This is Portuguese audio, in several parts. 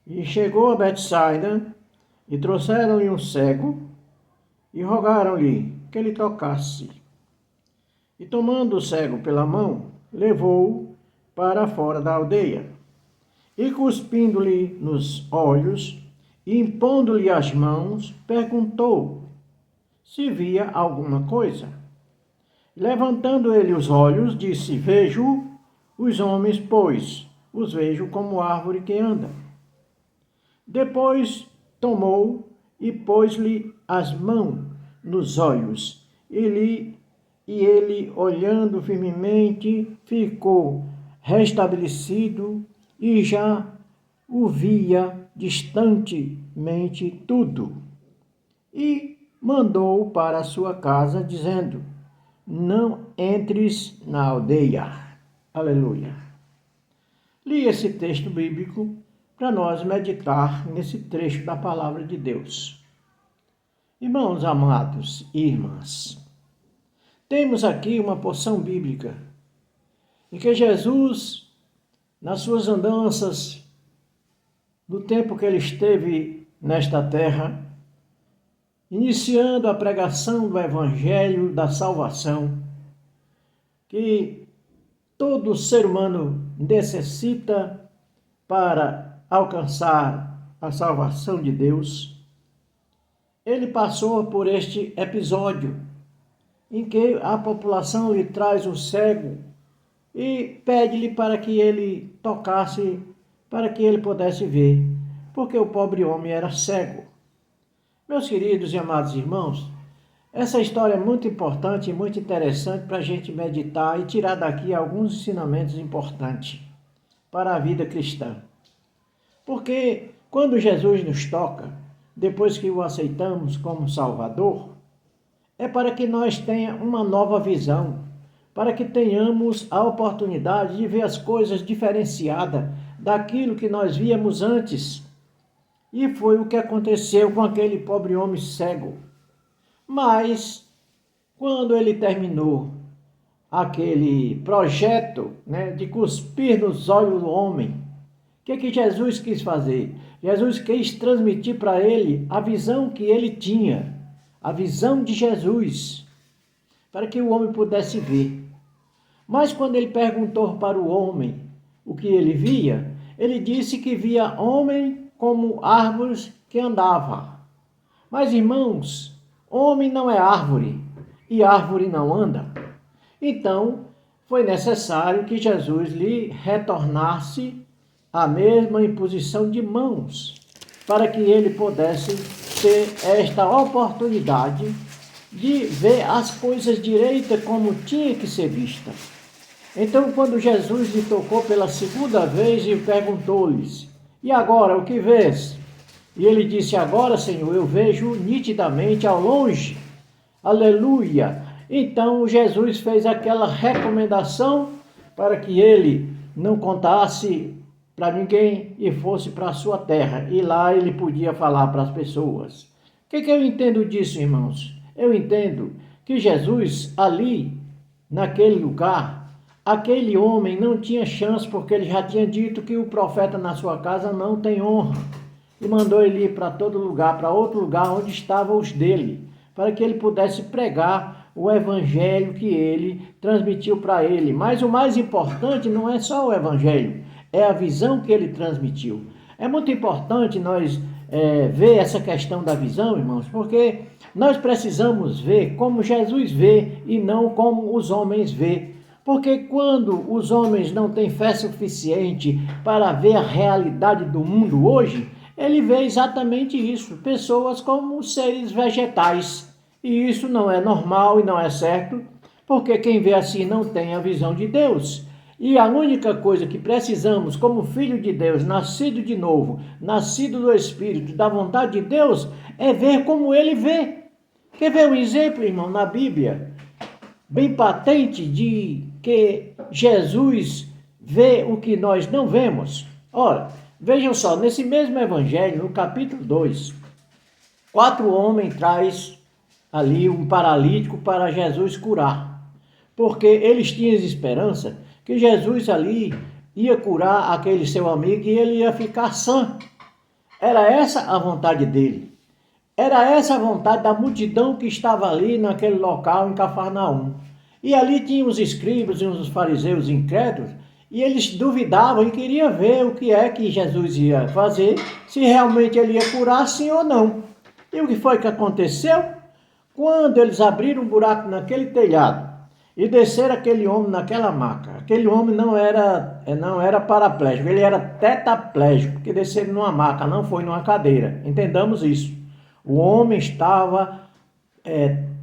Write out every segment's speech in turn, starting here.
E chegou a Betsaida, e trouxeram-lhe um cego, e rogaram-lhe que ele tocasse. E tomando o cego pela mão, levou-o para fora da aldeia. E cuspindo-lhe nos olhos, e impondo-lhe as mãos, perguntou se via alguma coisa. Levantando ele os olhos, disse: Vejo os homens, pois os vejo como árvore que anda. Depois tomou e pôs-lhe as mãos nos olhos, e ele, olhando firmemente, ficou restabelecido e já o via distantemente tudo. E mandou para a sua casa, dizendo: Não entres na aldeia. Aleluia. Li esse texto bíblico para nós meditar nesse trecho da palavra de Deus. Irmãos amados e irmãs, temos aqui uma porção bíblica em que Jesus, nas suas andanças, no tempo que ele esteve nesta terra, iniciando a pregação do Evangelho da salvação, que todo ser humano necessita para alcançar a salvação de Deus, ele passou por este episódio em que a população lhe traz o cego e pede-lhe para que ele tocasse, para que ele pudesse ver, porque o pobre homem era cego. Meus queridos e amados irmãos, essa história é muito importante e muito interessante para a gente meditar e tirar daqui alguns ensinamentos importantes para a vida cristã. Porque quando Jesus nos toca, depois que o aceitamos como Salvador, é para que nós tenhamos uma nova visão, para que tenhamos a oportunidade de ver as coisas diferenciadas daquilo que nós víamos antes. E foi o que aconteceu com aquele pobre homem cego. Mas, quando ele terminou aquele projeto, de cuspir nos olhos do homem, o que Jesus quis fazer? Jesus quis transmitir para ele a visão que ele tinha, a visão de Jesus, para que o homem pudesse ver. Mas quando ele perguntou para o homem o que ele via, ele disse que via homem como árvores que andava. Mas, irmãos, homem não é árvore e árvore não anda. Então, foi necessário que Jesus lhe retornasse a mesma imposição de mãos, para que ele pudesse ter esta oportunidade de ver as coisas direitas como tinha que ser vista. Então, quando Jesus lhe tocou pela segunda vez e perguntou-lhes: E agora, o que vês? E ele disse: Agora, Senhor, eu vejo nitidamente ao longe. Aleluia! Então, Jesus fez aquela recomendação para que ele não contasse para ninguém e fosse para a sua terra. E lá ele podia falar para as pessoas. O que eu entendo disso, irmãos? Eu entendo que Jesus, ali, naquele lugar, aquele homem não tinha chance, porque ele já tinha dito que o profeta na sua casa não tem honra. E mandou ele ir para todo lugar, para outro lugar onde estavam os dele, para que ele pudesse pregar o evangelho que ele transmitiu para ele. Mas o mais importante não é só o evangelho, é a visão que ele transmitiu. É muito importante nós ver essa questão da visão, irmãos, porque nós precisamos ver como Jesus vê e não como os homens vê. Porque quando os homens não têm fé suficiente para ver a realidade do mundo hoje, ele vê exatamente isso, pessoas como seres vegetais. E isso não é normal e não é certo, porque quem vê assim não tem a visão de Deus. E a única coisa que precisamos, como filho de Deus, nascido de novo, nascido do Espírito, da vontade de Deus, é ver como ele vê. Quer ver um exemplo, irmão, na Bíblia, bem patente de que Jesus vê o que nós não vemos? Ora, vejam só, nesse mesmo evangelho, no capítulo 2, 4 homens traz ali um paralítico para Jesus curar, porque eles tinham esperança que Jesus ali ia curar aquele seu amigo e ele ia ficar sã. Era essa a vontade dele. Era essa a vontade da multidão que estava ali naquele local em Cafarnaum. E ali tinha os escribas e os fariseus incrédulos, e eles duvidavam e queriam ver o que é que Jesus ia fazer, se realmente ele ia curar sim ou não. E o que foi que aconteceu? Quando eles abriram um buraco naquele telhado e desceram aquele homem naquela maca, aquele homem não era paraplégico, ele era tetraplégico, porque desceram numa maca, não foi numa cadeira. Entendamos isso. O homem estava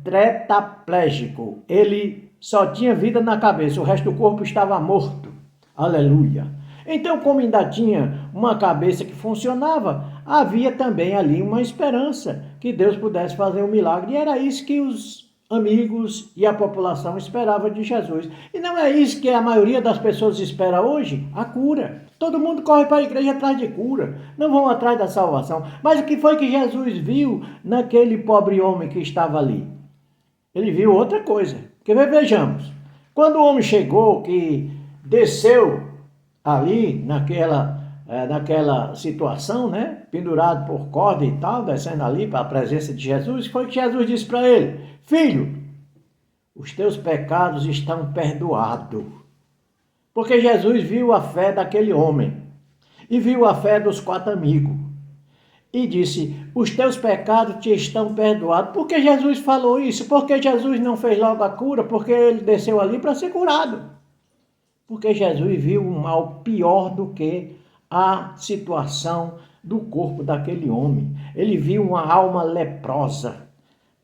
tetraplégico, ele só tinha vida na cabeça, o resto do corpo estava morto. Aleluia! Então, como ainda tinha uma cabeça que funcionava, havia também ali uma esperança que Deus pudesse fazer um milagre. E era isso que os amigos e a população esperavam de Jesus. E não é isso que a maioria das pessoas espera hoje? A cura. Todo mundo corre para a igreja atrás de cura, não vão atrás da salvação. Mas o que foi que Jesus viu naquele pobre homem que estava ali? Ele viu outra coisa. Porque vejamos, quando o homem chegou, que desceu ali naquela situação, né, pendurado por corda e tal, descendo ali para a presença de Jesus, foi que Jesus disse para ele: filho, os teus pecados estão perdoados. Porque Jesus viu a fé daquele homem e viu a fé dos 4 amigos e disse: os teus pecados te estão perdoados. Por que Jesus falou isso? Porque Jesus não fez logo a cura? Porque ele desceu ali para ser curado. Porque Jesus viu um mal pior do que a situação do corpo daquele homem. Ele viu uma alma leprosa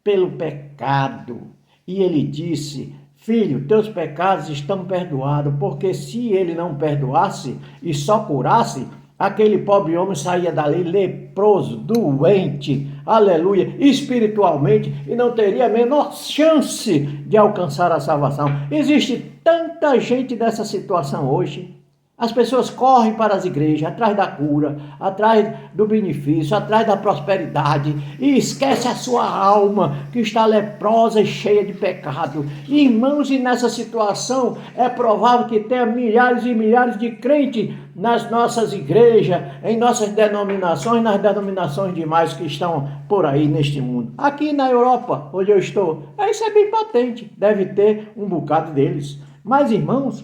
pelo pecado. E ele disse: filho, teus pecados estão perdoados. Porque se ele não perdoasse e só curasse, aquele pobre homem saía dali leproso, doente, aleluia, espiritualmente, e não teria a menor chance de alcançar a salvação. Existe tanta gente nessa situação hoje. As pessoas correm para as igrejas, atrás da cura, atrás do benefício, atrás da prosperidade, e esquece a sua alma, que está leprosa e cheia de pecado. Irmãos, e nessa situação é provável que tenha milhares e milhares de crentes nas nossas igrejas, em nossas denominações, nas denominações demais que estão por aí neste mundo. Aqui na Europa, onde eu estou, isso é bem patente, deve ter um bocado deles. Mas, irmãos,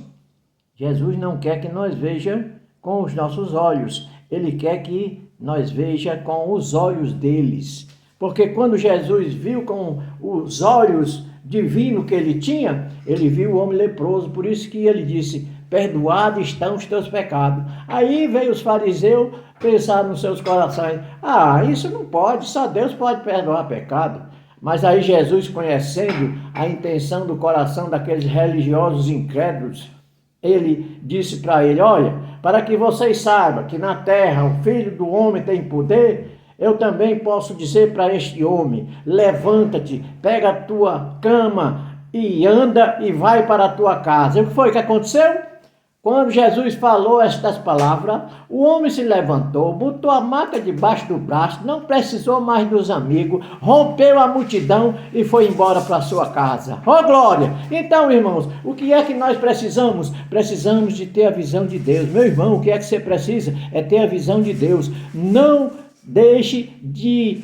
Jesus não quer que nós vejamos com os nossos olhos. Ele quer que nós vejamos com os olhos deles. Porque quando Jesus viu com os olhos divinos que ele tinha, ele viu o homem leproso. Por isso que ele disse: perdoados estão os teus pecados. Aí veio os fariseus pensar nos seus corações: isso não pode, só Deus pode perdoar pecado. Mas aí Jesus, conhecendo a intenção do coração daqueles religiosos incrédulos, ele disse para ele: olha, para que vocês saibam que na terra o Filho do Homem tem poder, eu também posso dizer para este homem: levanta-te, pega a tua cama e anda e vai para a tua casa. E o que foi que aconteceu? Quando Jesus falou estas palavras, o homem se levantou, botou a maca debaixo do braço, não precisou mais dos amigos, rompeu a multidão e foi embora para a sua casa. Oh, glória! Então, irmãos, o que é que nós precisamos? Precisamos de ter a visão de Deus. Meu irmão, o que é que você precisa? É ter a visão de Deus. Não deixe de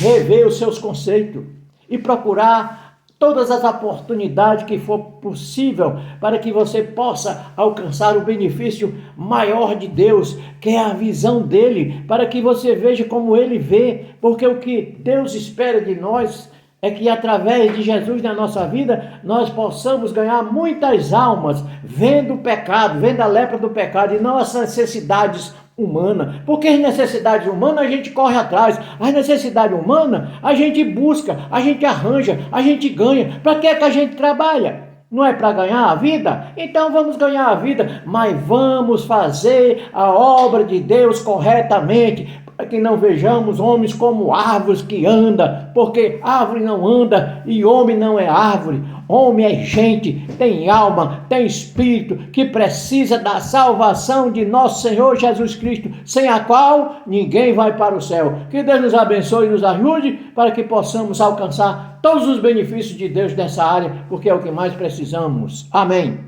rever os seus conceitos e procurar todas as oportunidades que for possível para que você possa alcançar o benefício maior de Deus, que é a visão dele, para que você veja como ele vê, porque o que Deus espera de nós é que através de Jesus na nossa vida, nós possamos ganhar muitas almas, vendo o pecado, vendo a lepra do pecado e não as necessidades humana, porque as necessidades humanas a gente corre atrás, as necessidades humanas a gente busca, a gente arranja, a gente ganha. Para que é que a gente trabalha? Não é para ganhar a vida? Então vamos ganhar a vida, mas vamos fazer a obra de Deus corretamente, para que não vejamos homens como árvores que andam, porque árvore não anda e homem não é árvore. Homem é gente, tem alma, tem espírito, que precisa da salvação de nosso Senhor Jesus Cristo, sem a qual ninguém vai para o céu. Que Deus nos abençoe e nos ajude para que possamos alcançar todos os benefícios de Deus nessa área, porque é o que mais precisamos. Amém.